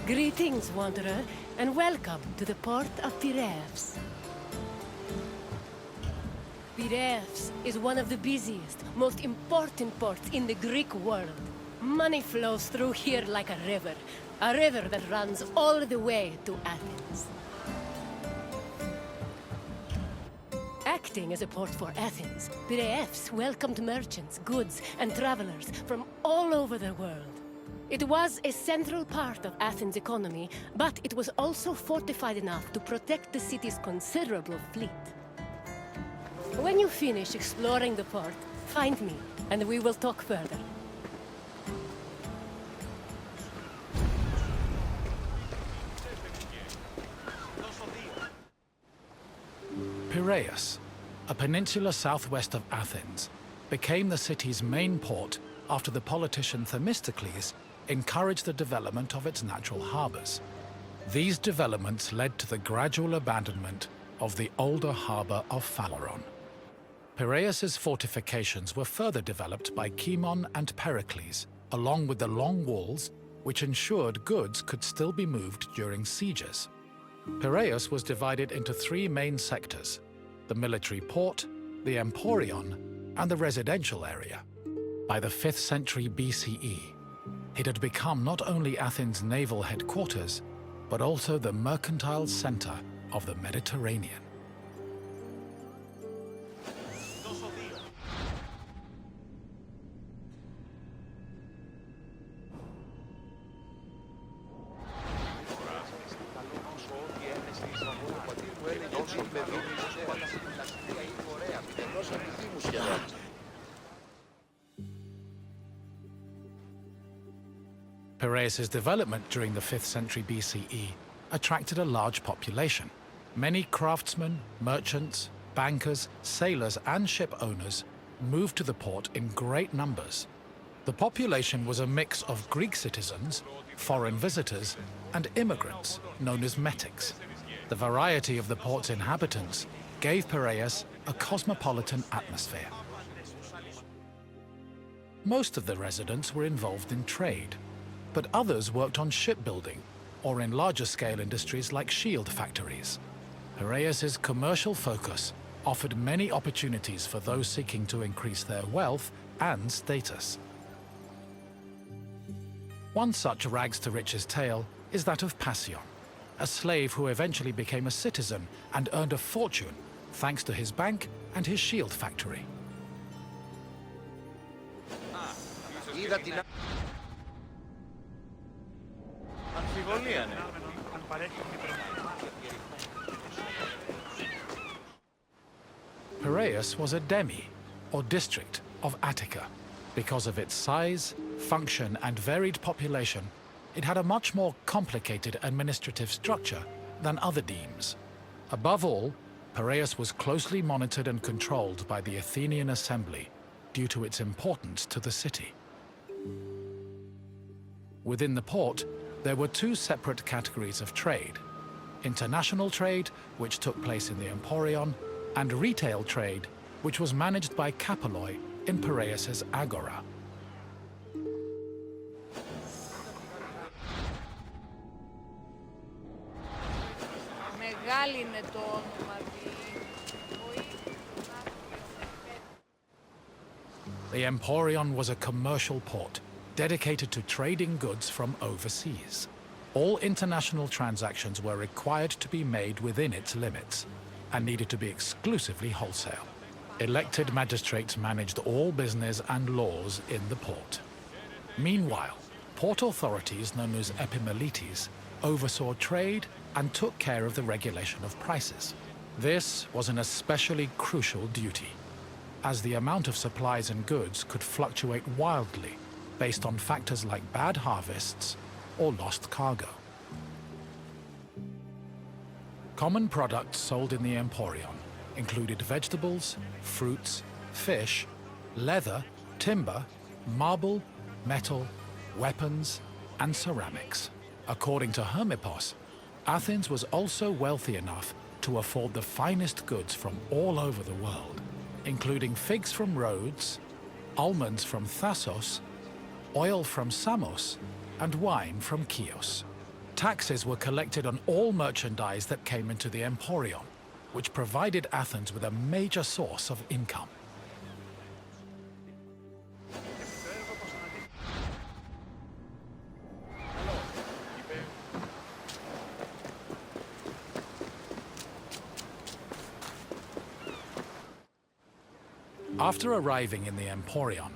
Greetings, wanderer, and welcome to the port of Piraeus. Piraeus is one of the busiest, most important ports in the Greek world. Money flows through here like a river that runs all the way to Athens. Acting as a port for Athens, Piraeus welcomed merchants, goods, and travelers from all over the world. It was a central part of Athens' economy, but it was also fortified enough to protect the city's considerable fleet. When you finish exploring the port, find me, and we will talk further. Piraeus, a peninsula southwest of Athens, became the city's main port after the politician Themistocles encouraged the development of its natural harbors. These developments led to the gradual abandonment of the older harbor of Phaleron. Piraeus's fortifications were further developed by Cimon and Pericles, along with the long walls, which ensured goods could still be moved during sieges. Piraeus was divided into three main sectors: the military port, the Emporion, and the residential area. By the 5th century BCE, it had become not only Athens' naval headquarters, but also the mercantile center of the Mediterranean. Piraeus's development during the 5th century BCE attracted a large population. Many craftsmen, merchants, bankers, sailors, and ship owners moved to the port in great numbers. The population was a mix of Greek citizens, foreign visitors, and immigrants, known as metics. The variety of the port's inhabitants gave Piraeus a cosmopolitan atmosphere. Most of the residents were involved in trade, but others worked on shipbuilding or in larger-scale industries like shield factories. Piraeus's commercial focus offered many opportunities for those seeking to increase their wealth and status. One such rags-to-riches tale is that of Passion, a slave who eventually became a citizen and earned a fortune thanks to his bank and his shield factory. Piraeus was a demi, or district, of Attica. Because of its size, function, and varied population, it had a much more complicated administrative structure than other demes. Above all, Piraeus was closely monitored and controlled by the Athenian assembly due to its importance to the city. Within the port, there were two separate categories of trade: international trade, which took place in the Emporion, and retail trade, which was managed by Kapoloi in Piraeus's agora. The Emporion was a commercial port dedicated to trading goods from overseas. All international transactions were required to be made within its limits and needed to be exclusively wholesale. Elected magistrates managed all business and laws in the port. Meanwhile, port authorities known as epimeletes oversaw trade and took care of the regulation of prices. This was an especially crucial duty, as the amount of supplies and goods could fluctuate wildly based on factors like bad harvests or lost cargo. Common products sold in the Emporion included vegetables, fruits, fish, leather, timber, marble, metal, weapons, and ceramics. According to Hermippos, Athens was also wealthy enough to afford the finest goods from all over the world, including figs from Rhodes, almonds from Thassos, oil from Samos, and wine from Chios. Taxes were collected on all merchandise that came into the Emporion, which provided Athens with a major source of income. After arriving in the Emporion,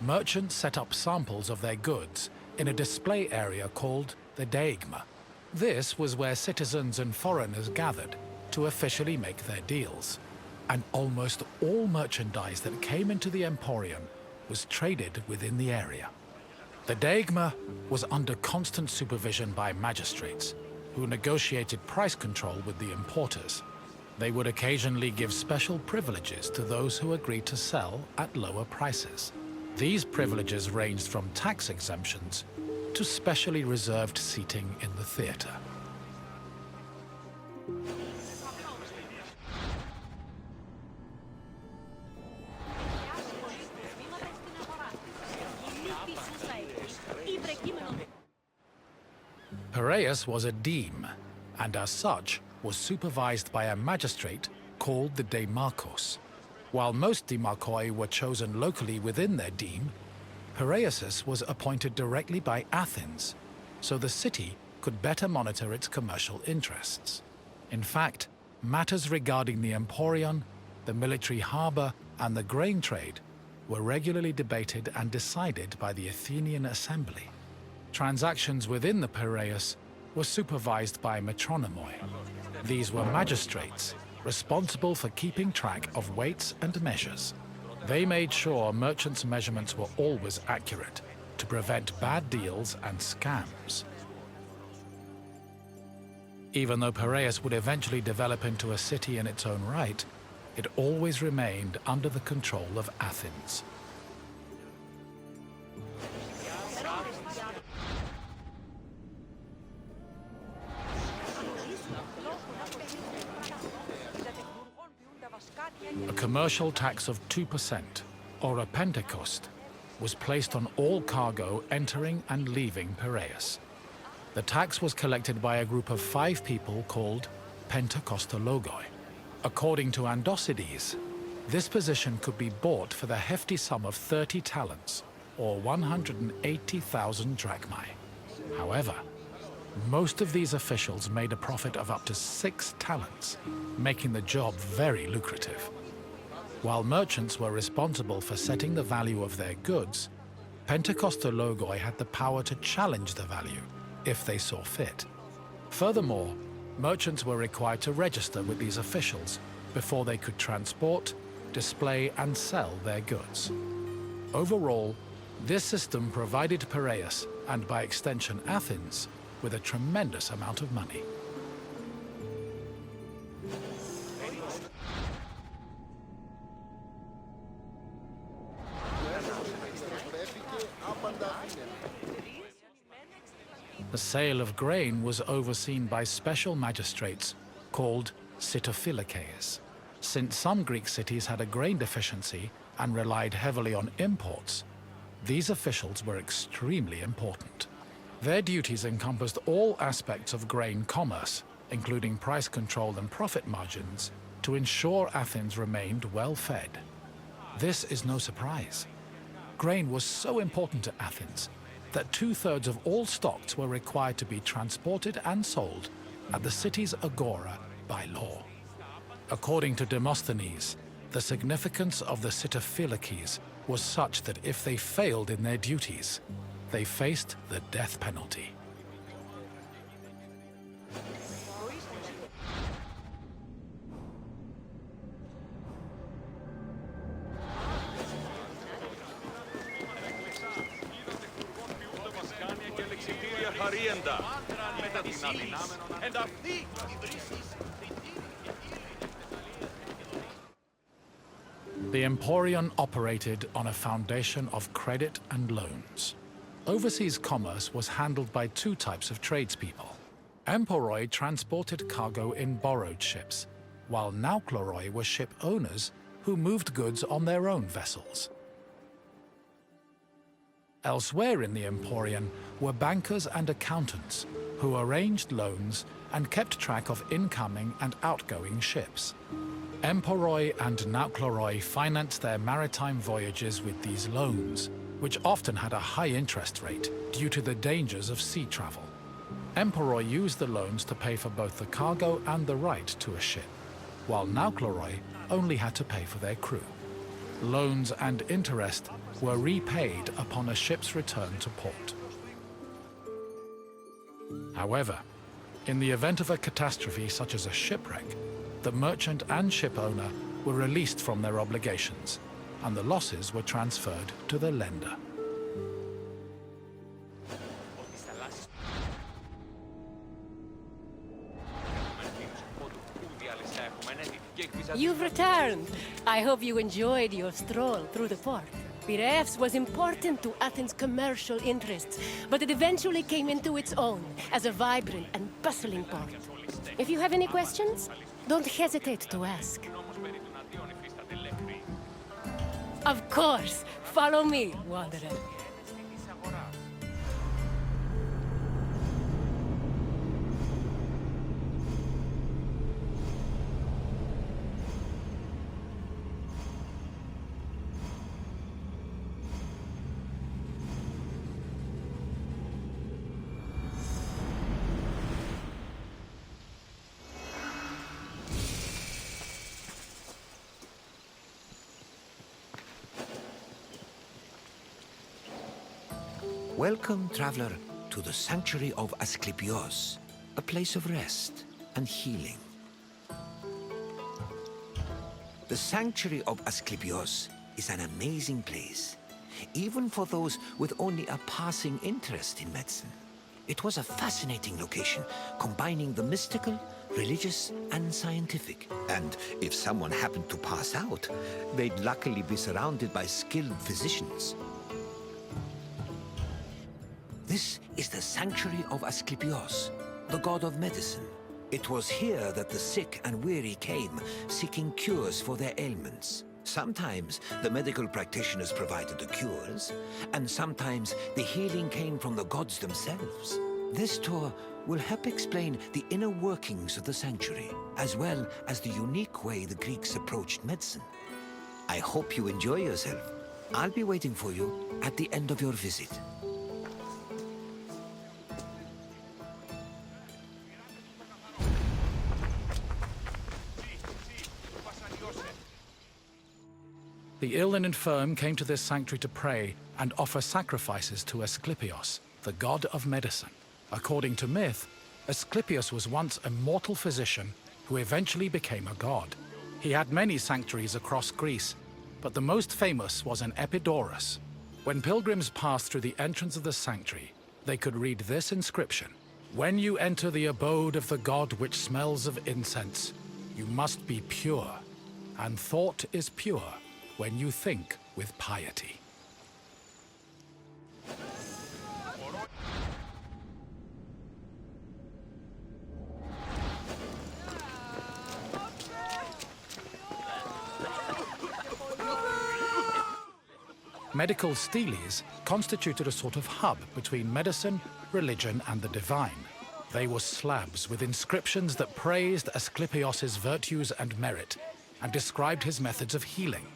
merchants set up samples of their goods in a display area called the Deigma. This was where citizens and foreigners gathered to officially make their deals, and almost all merchandise that came into the Emporion was traded within the area. The Deigma was under constant supervision by magistrates, who negotiated price control with the importers. They would occasionally give special privileges to those who agreed to sell at lower prices. These privileges ranged from tax exemptions to specially reserved seating in the theater. Piraeus was a deme, and as such was supervised by a magistrate called the Demarchos. While most demarchoi were chosen locally within their deme, Piraeus was appointed directly by Athens, so the city could better monitor its commercial interests. In fact, matters regarding the Emporion, the military harbor, and the grain trade were regularly debated and decided by the Athenian assembly. Transactions within the Piraeus were supervised by metronomoi. These were magistrates responsible for keeping track of weights and measures. They made sure merchants' measurements were always accurate to prevent bad deals and scams. Even though Piraeus would eventually develop into a city in its own right, it always remained under the control of Athens. A commercial tax of 2%, or a pentecost, was placed on all cargo entering and leaving Piraeus. The tax was collected by a group of 5 people called pentekostologoi. According to Andocides, this position could be bought for the hefty sum of 30 talents, or 180,000 drachmae. However, most of these officials made a profit of up to 6 talents, making the job very lucrative. While merchants were responsible for setting the value of their goods, pentekostologoi had the power to challenge the value if they saw fit. Furthermore, merchants were required to register with these officials before they could transport, display, and sell their goods. Overall, this system provided Piraeus, and by extension Athens, with a tremendous amount of money. The sale of grain was overseen by special magistrates called sitophilikeis. Since some Greek cities had a grain deficiency and relied heavily on imports, these officials were extremely important. Their duties encompassed all aspects of grain commerce, including price control and profit margins, to ensure Athens remained well-fed. This is no surprise. Grain was so important to Athens that 2/3 of all stocks were required to be transported and sold at the city's agora by law. According to Demosthenes, the significance of the sitophilikeis was such that if they failed in their duties, they faced the death penalty. The Emporion operated on a foundation of credit and loans. Overseas commerce was handled by 2 types of tradespeople. Emporoi transported cargo in borrowed ships, while naukleroi were ship owners who moved goods on their own vessels. Elsewhere in the Emporion were bankers and accountants who arranged loans and kept track of incoming and outgoing ships. Emporoi and Nauklaroi financed their maritime voyages with these loans, which often had a high interest rate due to the dangers of sea travel. Emporoi used the loans to pay for both the cargo and the right to a ship, while Nauklaroi only had to pay for their crew. Loans and interest were repaid upon a ship's return to port. However, in the event of a catastrophe such as a shipwreck, the merchant and ship owner were released from their obligations, and the losses were transferred to the lender. You've returned. I hope you enjoyed your stroll through the port. Piraeus was important to Athens' commercial interests, but it eventually came into its own as a vibrant and bustling port. If you have any questions, don't hesitate to ask. Of course! Follow me, Wanderer. Welcome, traveler, to the Sanctuary of Asclepios, a place of rest and healing. The Sanctuary of Asclepios is an amazing place, even for those with only a passing interest in medicine. It was a fascinating location, combining the mystical, religious, and scientific. And if someone happened to pass out, they'd luckily be surrounded by skilled physicians. This is the Sanctuary of Asclepios, the god of medicine. It was here that the sick and weary came, seeking cures for their ailments. Sometimes the medical practitioners provided the cures, and sometimes the healing came from the gods themselves. This tour will help explain the inner workings of the sanctuary, as well as the unique way the Greeks approached medicine. I hope you enjoy yourself. I'll be waiting for you at the end of your visit. The ill and infirm came to this sanctuary to pray and offer sacrifices to Asclepios, the god of medicine. According to myth, Asclepios was once a mortal physician who eventually became a god. He had many sanctuaries across Greece, but the most famous was in Epidaurus. When pilgrims passed through the entrance of the sanctuary, they could read this inscription: "When you enter the abode of the god which smells of incense, you must be pure, and thought is pure when you think with piety." Medical steles constituted a sort of hub between medicine, religion, and the divine. They were slabs with inscriptions that praised Asclepios' virtues and merit, and described his methods of healing.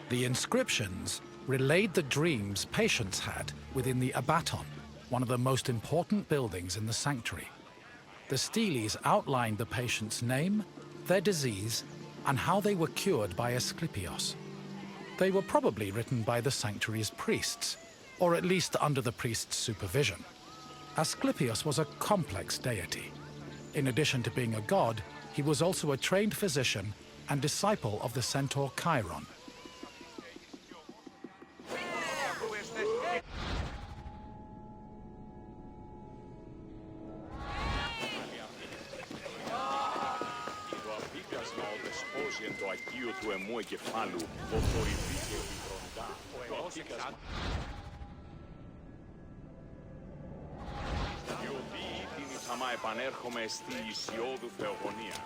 The inscriptions relayed the dreams patients had within the Abaton, one of the most important buildings in the sanctuary. The steles outlined the patient's name, their disease, and how they were cured by Asclepios. They were probably written by the sanctuary's priests, or at least under the priest's supervision. Asclepios was a complex deity. In addition to being a god, he was also a trained physician and disciple of the centaur Chiron. το Αγίου του Αιμού Εγκεφάλου, ο θορυβή και η βροντά, ο ενώσικας... Διότι την Ιθαμά επανέρχομαι στη Ισιώδου Θεογονία.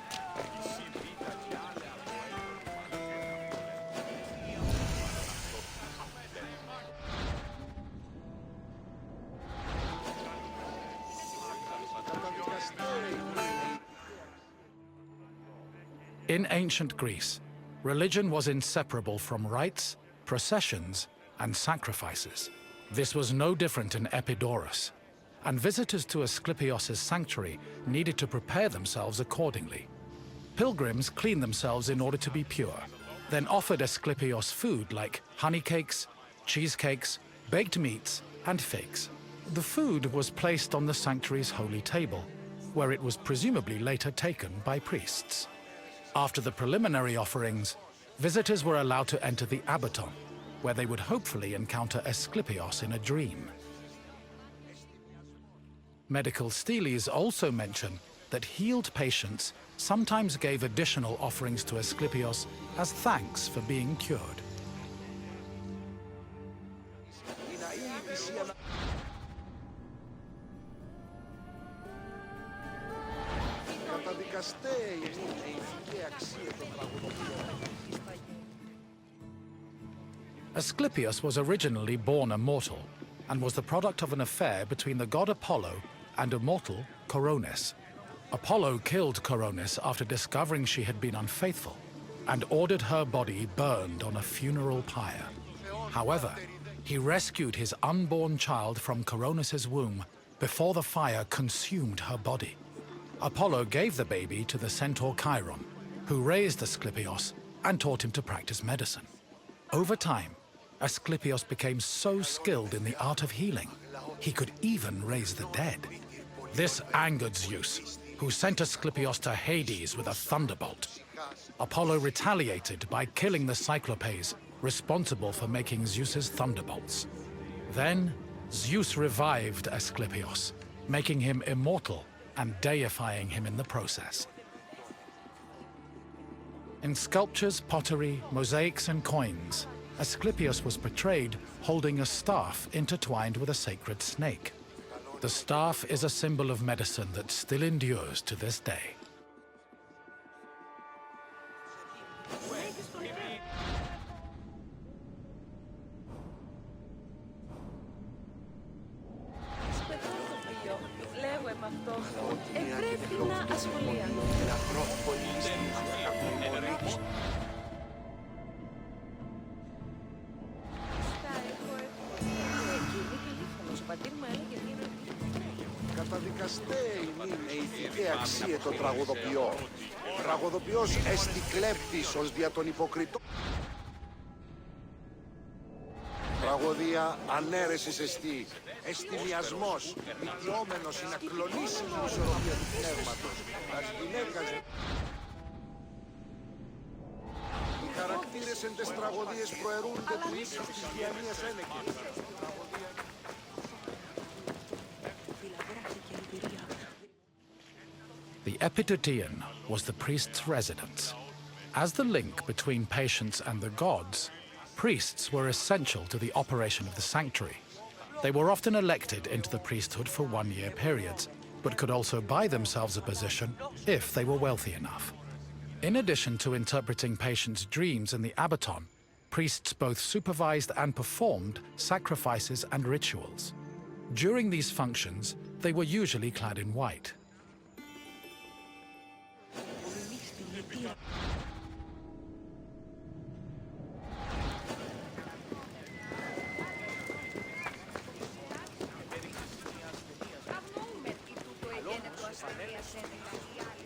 In ancient Greece, religion was inseparable from rites, processions, and sacrifices. This was no different in Epidaurus, and visitors to Asclepios' sanctuary needed to prepare themselves accordingly. Pilgrims cleaned themselves in order to be pure, then offered Asclepios food like honey cakes, cheesecakes, baked meats, and figs. The food was placed on the sanctuary's holy table, where it was presumably later taken by priests. After the preliminary offerings, visitors were allowed to enter the Abaton, where they would hopefully encounter Asclepios in a dream. Medical steles also mention that healed patients sometimes gave additional offerings to Asclepios as thanks for being cured. Asclepios was originally born a mortal and was the product of an affair between the god Apollo and a mortal, Coronis. Apollo killed Coronis after discovering she had been unfaithful and ordered her body burned on a funeral pyre. However, he rescued his unborn child from Coronis' womb before the fire consumed her body. Apollo gave the baby to the centaur Chiron, who raised Asclepios and taught him to practice medicine. Over time, Asclepios became so skilled in the art of healing, he could even raise the dead. This angered Zeus, who sent Asclepios to Hades with a thunderbolt. Apollo retaliated by killing the Cyclopes, responsible for making Zeus's thunderbolts. Then, Zeus revived Asclepios, making him immortal and deifying him in the process. In sculptures, pottery, mosaics, and coins, Asclepios was portrayed holding a staff intertwined with a sacred snake. The staff is a symbol of medicine that still endures to this day. Καταδικαστέ ημίν ηθικέ αξίε το τραγωδοποιό. Τραγωδοποιός εστι κλέπτης ως δια των υποκριτών. Τραγωδία ανέρεσης εστί, εστιμιασμός, δικαιόμενος είναι ακλονίσιμη ισορροπία του πνεύματος. Τας γυναίκας... Οι χαρακτήρες εν τες τραγωδίες προαιρούνται του ύψους της διανοίας ένεκης. The Epitateon was the priest's residence. As the link between patients and the gods, priests were essential to the operation of the sanctuary. They were often elected into the priesthood for one-year periods, but could also buy themselves a position if they were wealthy enough. In addition to interpreting patients' dreams in the Abaton, priests both supervised and performed sacrifices and rituals. During these functions, they were usually clad in white.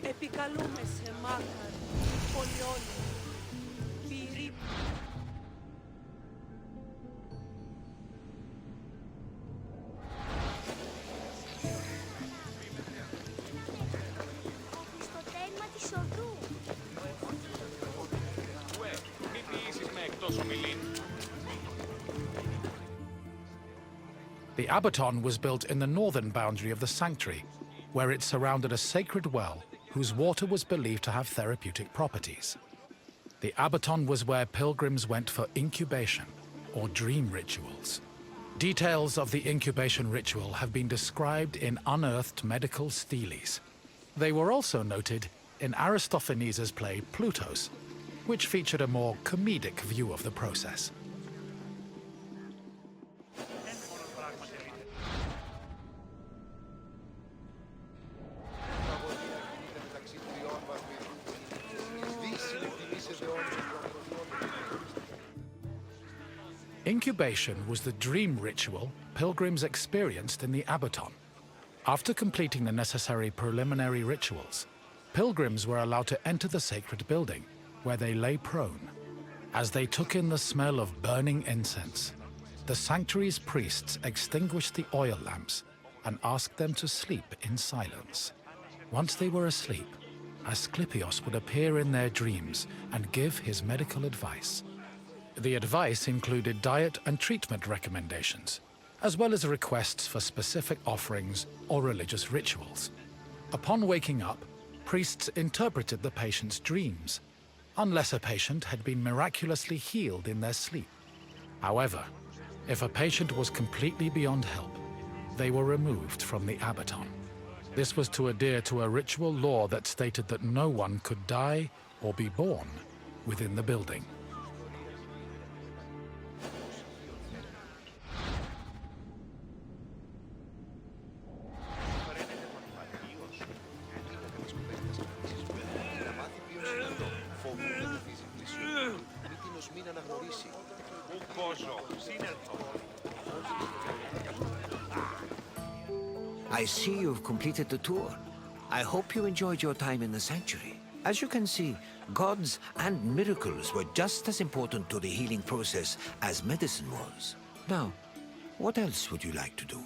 Επικαλούμε σε μάκαρ, πολιόλοι, πυρί. Στο τέρμα της οδού. Μη ποιήσεις με εκτός ομιλήν. The Abaton was built in the northern boundary of the sanctuary, where it surrounded a sacred well whose water was believed to have therapeutic properties. The Abaton was where pilgrims went for incubation, or dream rituals. Details of the incubation ritual have been described in unearthed medical steles. They were also noted in Aristophanes' play Plutos, which featured a more comedic view of the process. Incubation was the dream ritual pilgrims experienced in the Abaton. After completing the necessary preliminary rituals, pilgrims were allowed to enter the sacred building, where they lay prone. As they took in the smell of burning incense, the sanctuary's priests extinguished the oil lamps and asked them to sleep in silence. Once they were asleep, Asclepios would appear in their dreams and give his medical advice. The advice included diet and treatment recommendations, as well as requests for specific offerings or religious rituals. Upon waking up, priests interpreted the patient's dreams, unless a patient had been miraculously healed in their sleep. However, if a patient was completely beyond help, they were removed from the Abaton. This was to adhere to a ritual law that stated that no one could die or be born within the building. I see you've completed the tour. I hope you enjoyed your time in the sanctuary. As you can see, gods and miracles were just as important to the healing process as medicine was. Now, what else would you like to do?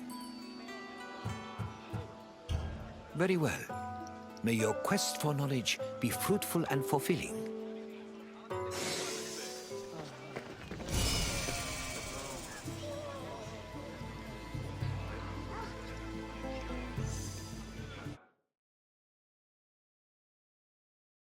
Very well. May your quest for knowledge be fruitful and fulfilling.